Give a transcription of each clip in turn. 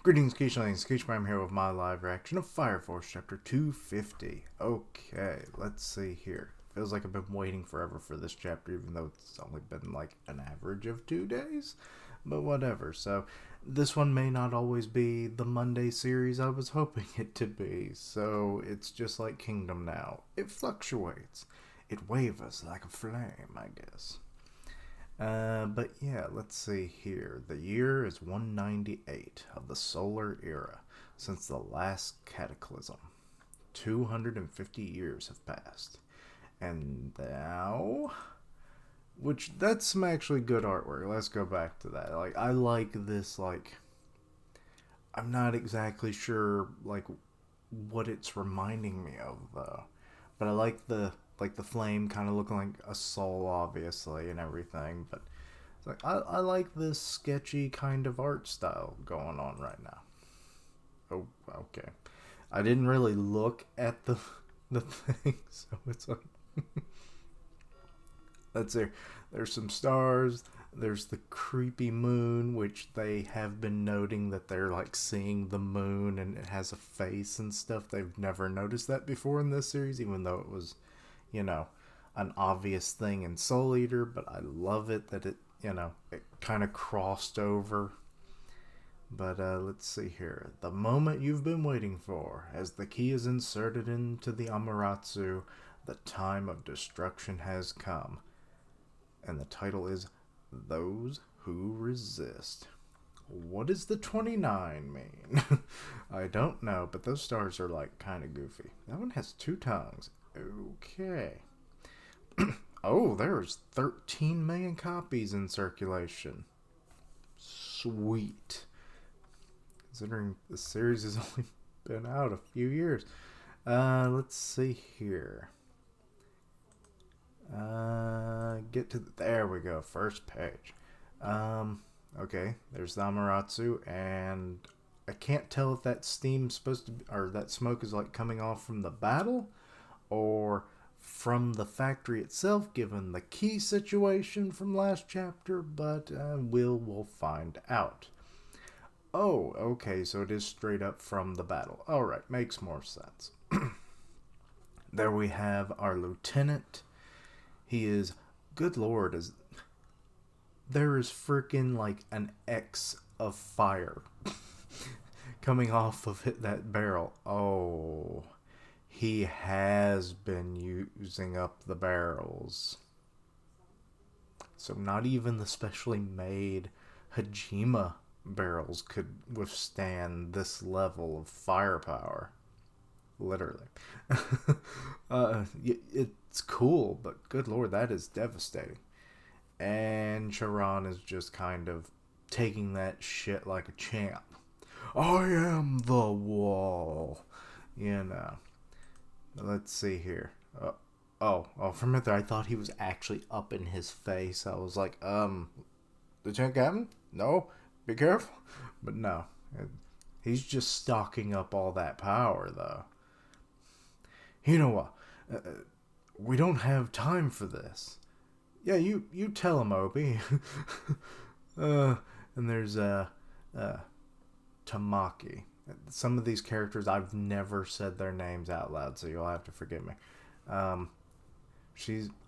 Greetings, Keishlings. Keishprime here with my live reaction of Fire Force Chapter 250. Okay, let's see here. Feels like I've been waiting forever for this chapter, even though it's only been like an average of 2 days. But whatever. So, this one may not always be the Monday series I was hoping it to be. So, it's just like Kingdom now. It fluctuates. It wavers like a flame, I guess. But yeah, let's see here. The year is 198 of the solar era since the last cataclysm. 250 years have passed. And now, which that's some actually good artwork. Let's go back to that. Like, I like this, like, I'm not exactly sure, like, what it's reminding me of, though. But I like the flame kind of looking like a soul, obviously, and everything. But it's like I like this sketchy kind of art style going on right now. Oh, okay. I didn't really look at the thing, so it's like let's see. There's some stars. There's the creepy moon, which they have been noting that they're like seeing the moon and it has a face and stuff. They've never noticed that before in this series, even though it was, you know, an obvious thing in Soul Eater. But I love it that it kind of crossed over. But let's see here. The moment you've been waiting for, as the key is inserted into the Amaterasu, the time of destruction has come. And the title is Those Who Resist. What does the 29 mean? I don't know, but those stars are like kind of goofy. That one has 2 tongues. Okay. Oh, there's 13 million copies in circulation. Sweet. Considering the series has only been out a few years. Let's see here. Get to there we go. First page. Okay. There's the Amaterasu, and I can't tell if that steam's supposed to be, or that smoke is like coming off from the battle, or from the factory itself, given the key situation from last chapter. But we'll find out. Oh, okay. So it is straight up from the battle. All right, makes more sense. There we have our lieutenant. He is, good lord, there is freaking like an X of fire coming off of that barrel. Oh, he has been using up the barrels. So not even the specially made Hajima barrels could withstand this level of firepower. Literally. It's cool, but good lord, that is devastating. And Charon is just kind of taking that shit like a champ. I am the wall. You know. Let's see here. For a minute there, I thought he was actually up in his face. I was like, Lieutenant Captain? No, be careful. But no, he's just stocking up all that power, though. You know what? We don't have time for this. Yeah, you tell him, Opie. And there's Tamaki. Some of these characters I've never said their names out loud, so you'll have to forgive me. I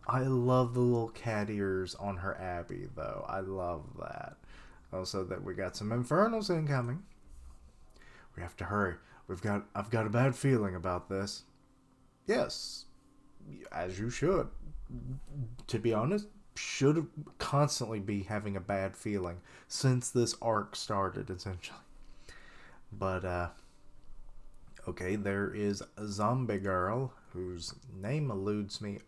love the little cat ears on her Abby, though. I love that. Also, that we got some Infernals incoming. We have to hurry. I've got a bad feeling about this. Yes, as you should. To be honest, should constantly be having a bad feeling since this arc started, essentially. But, okay, there is a zombie girl whose name eludes me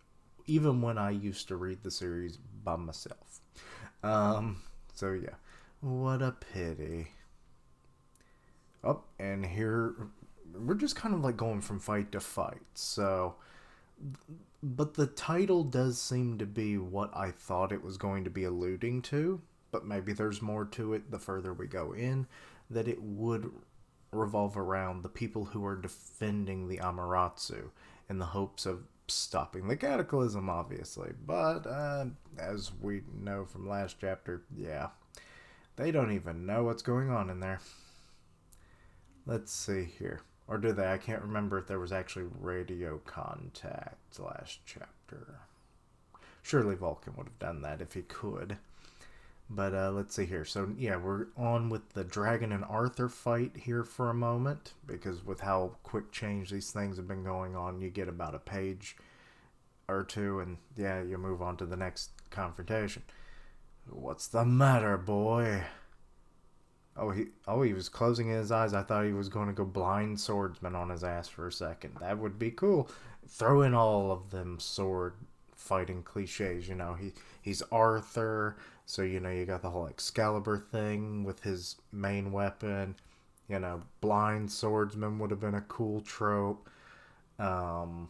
even when I used to read the series by myself. So yeah, what a pity. Oh, and here we're just kind of like going from fight to fight. So, but the title does seem to be what I thought it was going to be alluding to. But maybe there's more to it the further we go in, that it would revolve around the people who are defending the Amaterasu in the hopes of stopping the cataclysm, obviously. But as we know from last chapter, yeah, they don't even know what's going on in there. Let's see here. Or do they? I can't remember if there was actually radio contact last chapter. Surely Vulcan would have done that if he could. But let's see here. So, yeah, we're on with the Dragon and Arthur fight here for a moment. Because with how quick change these things have been going on, you get about a page or two, and yeah, you move on to the next confrontation. What's the matter, boy? He was closing his eyes. I thought he was going to go blind swordsman on his ass for a second. That would be cool. Throw in all of them sword fighting cliches. He's Arthur, so you got the whole Excalibur thing with his main weapon. Blind swordsman would have been a cool trope. Well,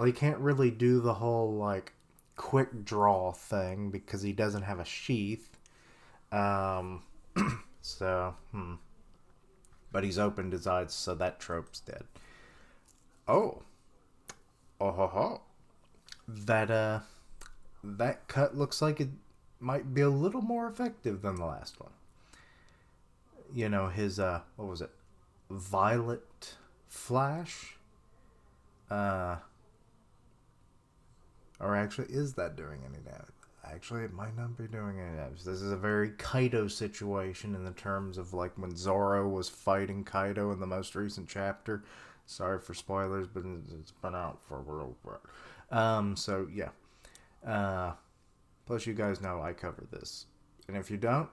he can't really do the whole quick draw thing because he doesn't have a sheath. Um, so, but he's opened his eyes, so that trope's dead. Oh, ho. That cut looks like it might be a little more effective than the last one. His what was it? Violet Flash. Or actually, is that doing any damage? Actually, it might not be doing any damage. This is a very Kaido situation in the terms of when Zoro was fighting Kaido in the most recent chapter. Sorry for spoilers, but it's been out for a little while. So yeah. Plus, you guys know I cover this, and if you don't,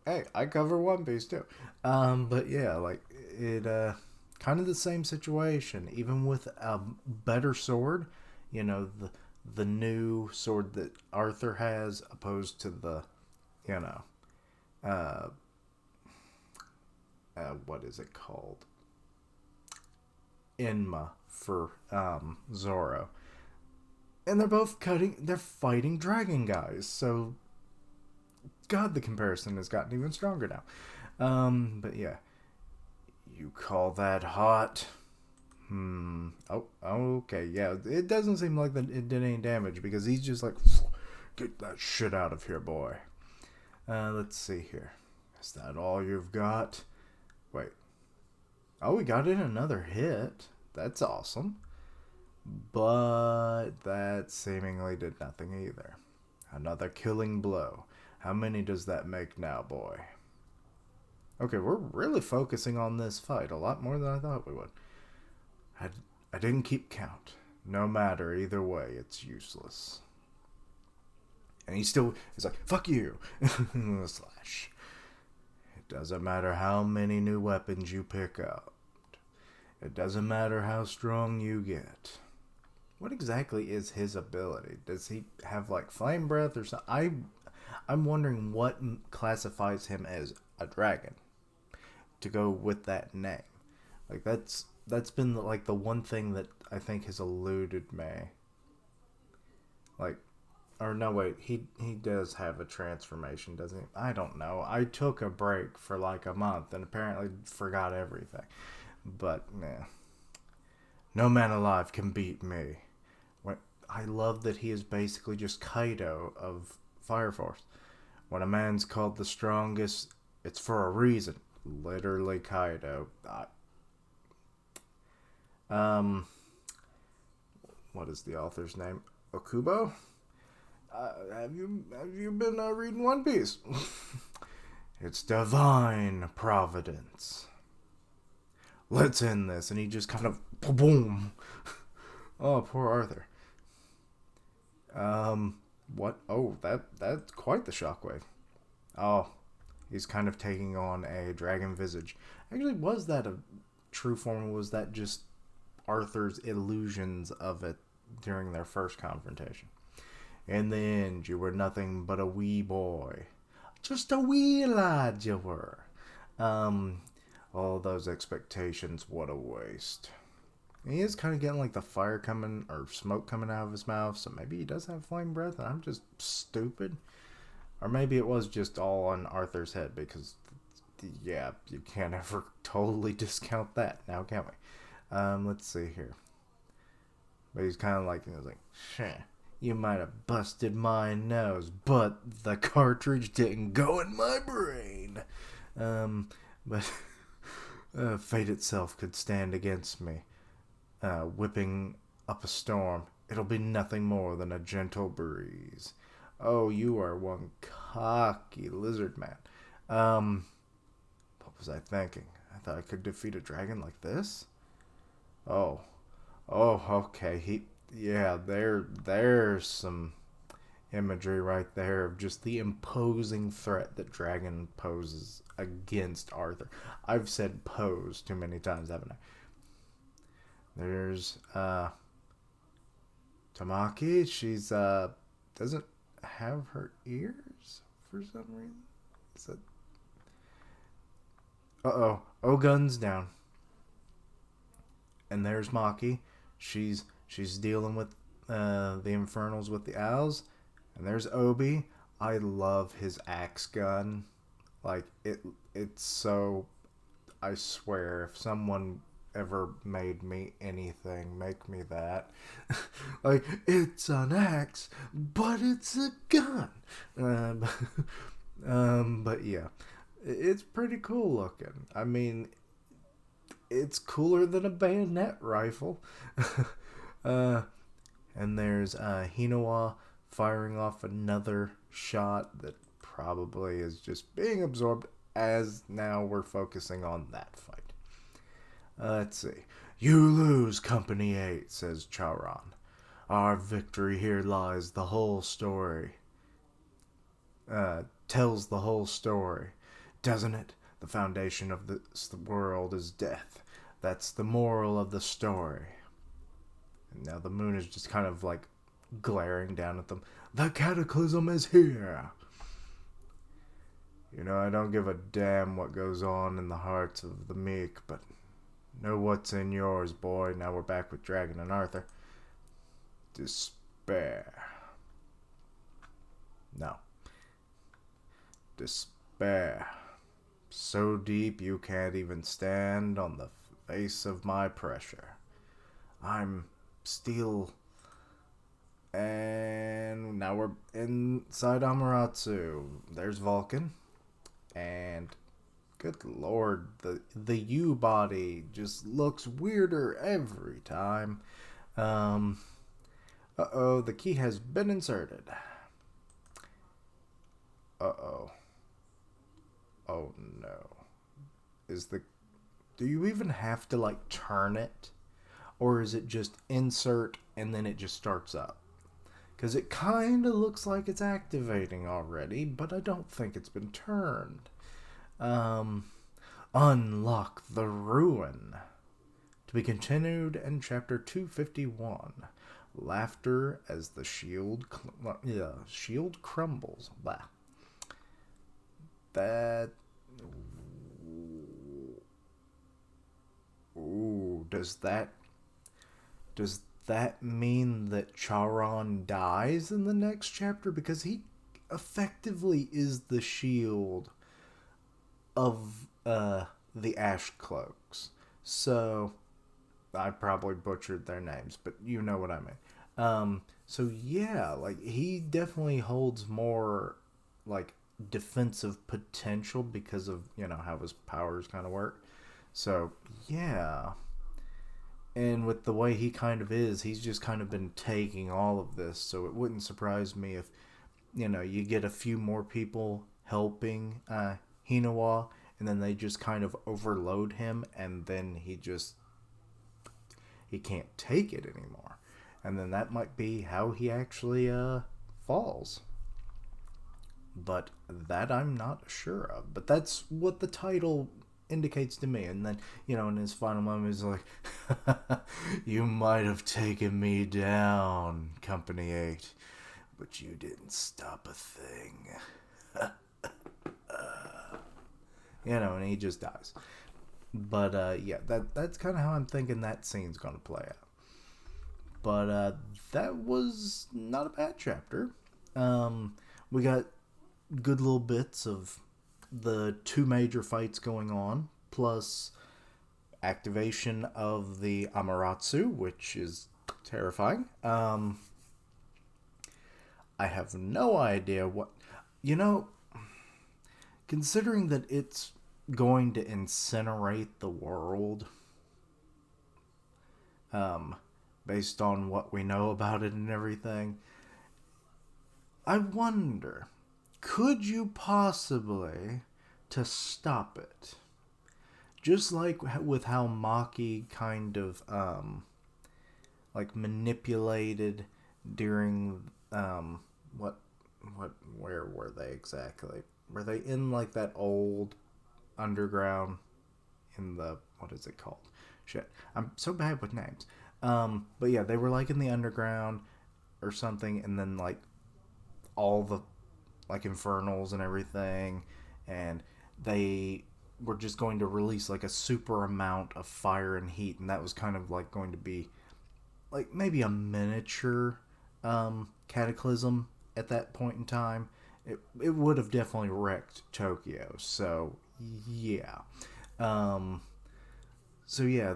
hey, I cover One Piece too. But yeah, it kind of the same situation, even with a better sword. The new sword that Arthur has, opposed to the, what is it called? Enma for Zoro. And they're fighting dragon guys, so God, the comparison has gotten even stronger now. But yeah. You call that hot? Oh, okay, yeah. It doesn't seem like that it did any damage because he's just like, get that shit out of here, boy. Let's see here. Is that all you've got? Wait. Oh, we got in another hit. That's awesome. But that seemingly did nothing either. Another killing blow. How many does that make now, boy? Okay, we're really focusing on this fight a lot more than I thought we would. I didn't keep count. No matter, either way, it's useless. And he's like, fuck you! Slash. It doesn't matter how many new weapons you pick up. It doesn't matter how strong you get. What exactly is his ability? Does he have flame breath or something? I'm wondering what classifies him as a dragon to go with that name. That's been the one thing that I think has eluded me. Or no, wait, he does have a transformation, doesn't he? I don't know. I took a break for a month and apparently forgot everything. But nah. No man alive can beat me. I love that he is basically just Kaido of Fire Force. When a man's called the strongest, it's for a reason. Literally Kaido. What is the author's name? Okubo? Have you been reading One Piece? It's divine providence. Let's end this. And he just kind of boom. Oh, poor Arthur. What? Oh, that's quite the shockwave. Oh, he's kind of taking on a dragon visage. Actually, was that a true form, or was that just Arthur's illusions of it during their first confrontation? In the end, you were nothing but a wee boy. Just a wee lad you were. All those expectations, what a waste. He is kind of getting the fire coming, or smoke coming out of his mouth, so maybe he does have flame breath and I'm just stupid. Or maybe it was just all on Arthur's head, because, yeah, you can't ever totally discount that, now can we? Let's see here. But he's kind of he was like, shh, you might have busted my nose, but the cartridge didn't go in my brain. But fate itself could stand against me, whipping up a storm. It'll be nothing more than a gentle breeze. Oh, you are one cocky lizard man. What was I thinking? I thought I could defeat a dragon like this? Oh, okay. There's some imagery right there of just the imposing threat that dragon poses against Arthur. I've said pose too many times, haven't I? There's Tamaki. She's doesn't have her ears for some reason. Is that oh, guns down. And there's Maki. She's dealing with the infernals with the owls. And there's Obi. I love his axe gun. Like it's so. I swear, if someone ever made me anything, make me that. Like it's an axe, but it's a gun. But yeah, it's pretty cool looking. I mean, it's cooler than a bayonet rifle. uh, and there's Hinawa firing off another shot that probably is just being absorbed as now we're focusing on that fight. Let's see. You lose, Company 8, says Charon. Our victory here lies the whole story. Tells the whole story. Doesn't it? The foundation of this world is death. That's the moral of the story. And now the moon is just kind of like glaring down at them. The cataclysm is here. You know, I don't give a damn what goes on in the hearts of the meek, but know what's in yours, boy. Now we're back with Dragon and Arthur. Despair. No. Despair. So deep you can't even stand on the face of my pressure. I'm still. And now we're inside Amaterasu. There's Vulcan. And good lord, the U body just looks weirder every time. Uh-oh, the key has been inserted. Uh-oh. Oh no. Do you even have to like turn it? Or is it just insert and then it just starts up? Because it kind of looks like it's activating already, but I don't think it's been turned. Unlock the Ruin. To be continued in chapter 251. Laughter as the shield crumbles. Blah. That... Ooh, does that mean that Charon dies in the next chapter? Because he effectively is the shield of the Ash Cloaks. So I probably butchered their names, but you know what I mean. So yeah, like he definitely holds more like defensive potential because of, you know, how his powers kind of work. So yeah. And with the way he kind of is, he's just kind of been taking all of this. So it wouldn't surprise me if, you know, you get a few more people helping Hinawa, and then they just kind of overload him, and then he can't take it anymore. And then that might be how he actually falls. But that I'm not sure of. But that's what the title indicates to me. And then, you know, in his final moment, he's like, you might have taken me down, Company 8, but you didn't stop a thing. You know, and he just dies. But yeah, that's kind of how I'm thinking that scene's going to play out. But that was not a bad chapter. We got good little bits of the two major fights going on, plus activation of the Amaterasu, which is terrifying. I have no idea what... You know, considering that it's going to incinerate the world, um, based on what we know about it and everything. I wonder, could you possibly to stop it? Just like with how Maki kind of like manipulated during what where were they exactly? Were they in like that old underground in the what is it called? Shit, I'm so bad with names. But yeah, they were like in the underground or something, and then like all the like infernals and everything, and they were just going to release like a super amount of fire and heat, and that was kind of like going to be like maybe a miniature cataclysm at that point in time. It would have definitely wrecked Tokyo. So yeah, um, so yeah,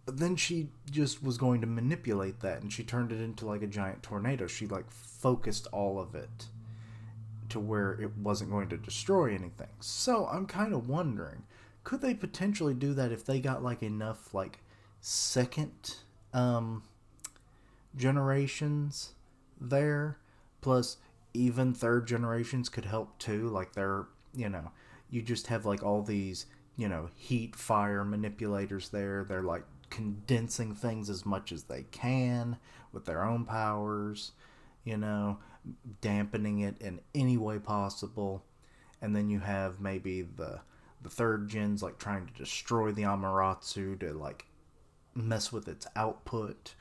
but then she just was going to manipulate that, and she turned it into like a giant tornado. She like focused all of it to where it wasn't going to destroy anything. So I'm kind of wondering, could they potentially do that if they got like enough like second um, generations there, plus even third generations could help too. Like they're you just have like all these heat fire manipulators there. They're like condensing things as much as they can with their own powers, you know, dampening it in any way possible. And then you have maybe the third gens like trying to destroy the Amaterasu to like mess with its output,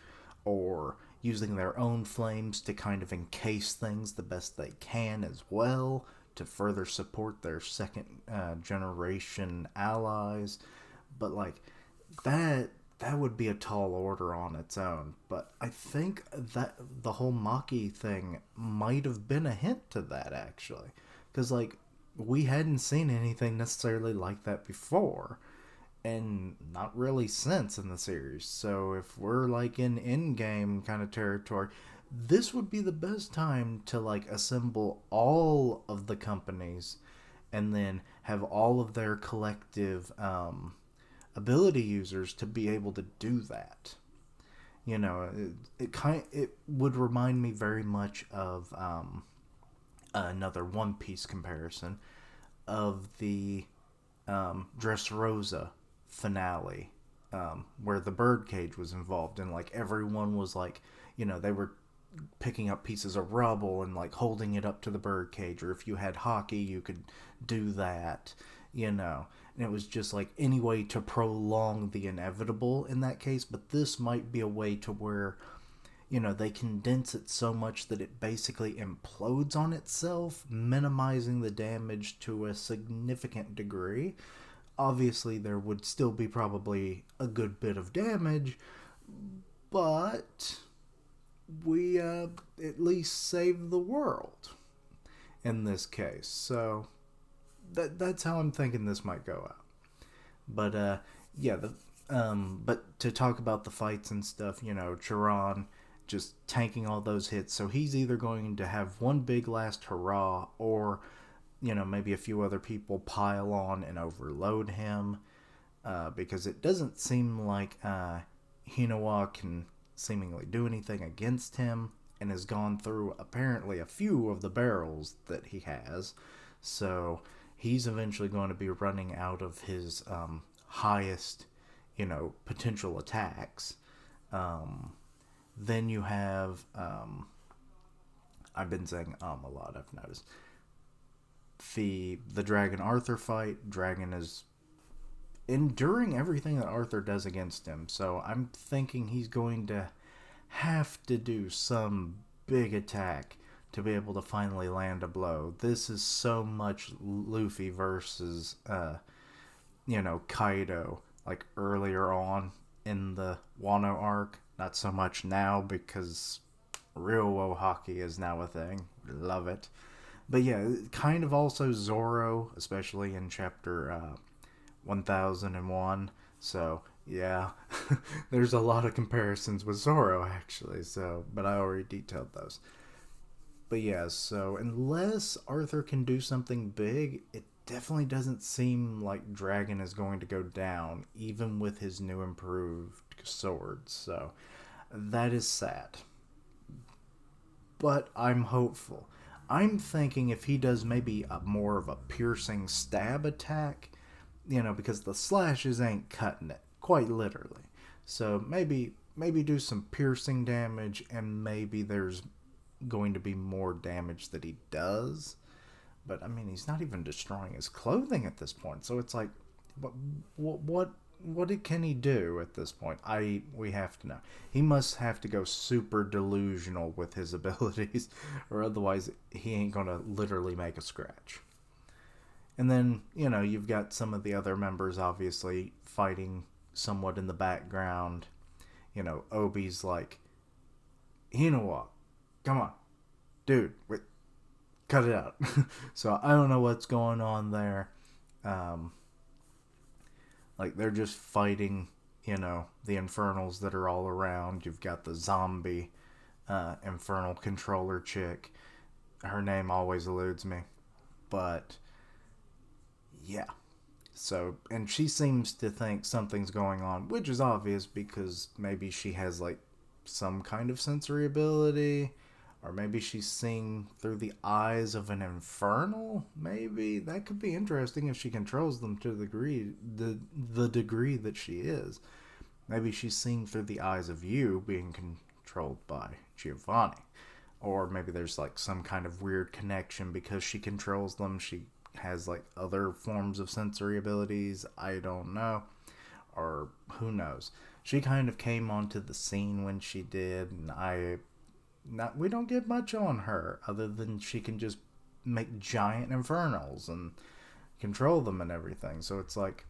or using their own flames to kind of encase things the best they can as well to further support their second generation allies. But like that would be a tall order on its own. But I think that the whole Maki thing might have been a hint to that actually, because like we hadn't seen anything necessarily like that before, and not really since in the series. So if we're like in in-game kind of territory, this would be the best time to like assemble all of the companies and then have all of their collective ability users to be able to do that. It would remind me very much of another One Piece comparison of the Dressrosa finale, where the birdcage was involved, and like everyone was like, they were picking up pieces of rubble and like holding it up to the birdcage, or if you had hockey, you could do that, and it was just like any way to prolong the inevitable in that case. But this might be a way to where they condense it so much that it basically implodes on itself, minimizing the damage to a significant degree. Obviously, there would still be probably a good bit of damage, but we at least saved the world in this case. So that's how I'm thinking this might go out. But yeah, but to talk about the fights and stuff, Chiron just tanking all those hits. So he's either going to have one big last hurrah, or maybe a few other people pile on and overload him, because it doesn't seem like Hinawa can seemingly do anything against him, and has gone through apparently a few of the barrels that he has. So he's eventually going to be running out of his highest, potential attacks. Then you have, I've been saying a lot, I've noticed. The Dragon Arthur fight, Dragon is enduring everything that Arthur does against him. So I'm thinking he's going to have to do some big attack to be able to finally land a blow. This is so much Luffy versus, Kaido, like earlier on in the Wano arc. Not so much now because real woe hockey is now a thing. Love it. But yeah, kind of also Zoro, especially in chapter 1001. So yeah, there's a lot of comparisons with Zoro actually. So, but I already detailed those. But yeah, so unless Arthur can do something big, it definitely doesn't seem like Dragon is going to go down, even with his new improved swords. So that is sad. But I'm hopeful. I'm thinking if he does maybe more of a piercing stab attack, because the slashes ain't cutting it, quite literally. So maybe do some piercing damage, and maybe there's going to be more damage that he does. But I mean, he's not even destroying his clothing at this point. So it's like, what can he do at this point? We have to know. He must have to go super delusional with his abilities, or otherwise he ain't gonna literally make a scratch. And then you've got some of the other members obviously fighting somewhat in the background. Obi's like, Hinawa, come on, dude, wait, cut it out. So I don't know what's going on there. Like they're just fighting, the infernals that are all around. You've got the zombie infernal controller chick. Her name always eludes me. But yeah. So, and she seems to think something's going on, which is obvious because maybe she has like some kind of sensory ability, or maybe she's seeing through the eyes of an infernal. Maybe that could be interesting if she controls them to the degree that she is. Maybe she's seeing through the eyes of you being controlled by Giovanni. Or maybe there's like some kind of weird connection because she controls them. She has like other forms of sensory abilities. I don't know. Or who knows. She kind of came onto the scene when she did, and we don't get much on her other than she can just make giant infernals and control them and everything. So it's like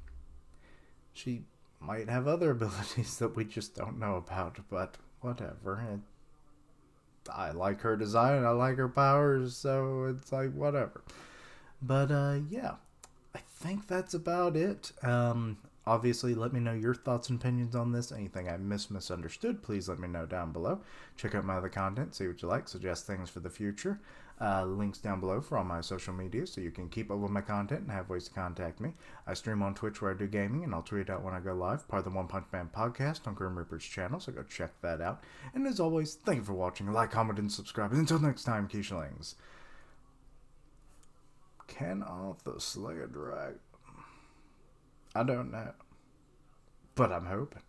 she might have other abilities that we just don't know about, but whatever. I like her design, I like her powers, so it's like whatever. But yeah, I think that's about it. Obviously, let me know your thoughts and opinions on this. Anything I misunderstood, please let me know down below. Check out my other content, see what you like, suggest things for the future. Links down below for all my social media so you can keep up with my content and have ways to contact me. I stream on Twitch where I do gaming, and I'll tweet out when I go live. Part of the One Punch Man podcast on Grim Reaper's channel, so go check that out. And as always, thank you for watching. Like, comment, and subscribe. And until next time, Keishlings. Can Arthur slay a dragon? I don't know. But I'm hoping.